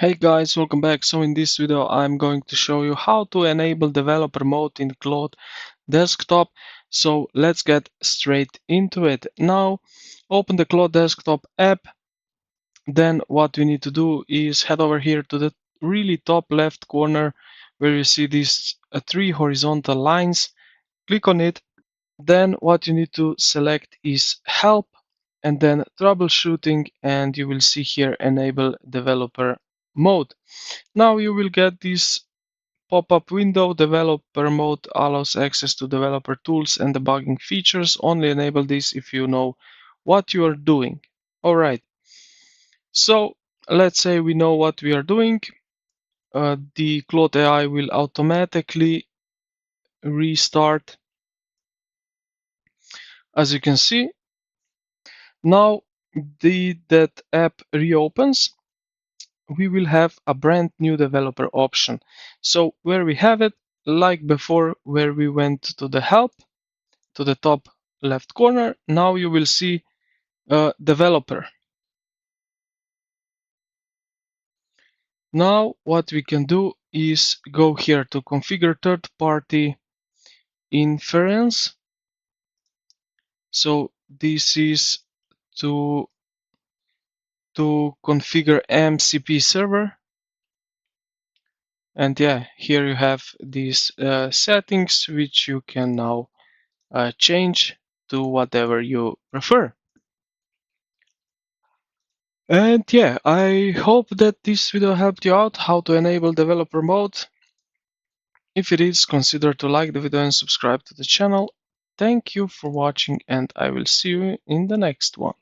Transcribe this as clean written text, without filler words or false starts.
Hey guys, welcome back. So in this video I'm going to show you how to enable developer mode in Claude desktop. So let's get straight into it. Now open the Claude desktop app. Then what we need to do is head over here to the really top left corner where you see these three horizontal lines. Click on it. Then what you need to select is help and then troubleshooting, and you will see here enable developer mode. Now you will get this pop-up window. Developer mode allows access to developer tools and debugging features. Only enable this if you know what you are doing. Alright, so let's say we know what we are doing. The Claude AI will automatically restart, as you can see. Now that app reopens, we will have a brand new developer option. So where we have it, like before, where we went to the help, to the top left corner, now you will see developer. Now what we can do is go here to configure third-party inference. So this is to configure MCP server. And yeah, here you have these settings which you can now change to whatever you prefer. And yeah, I hope that this video helped you out how to enable developer mode. If it is, consider to like the video and subscribe to the channel. Thank you for watching, and I will see you in the next one.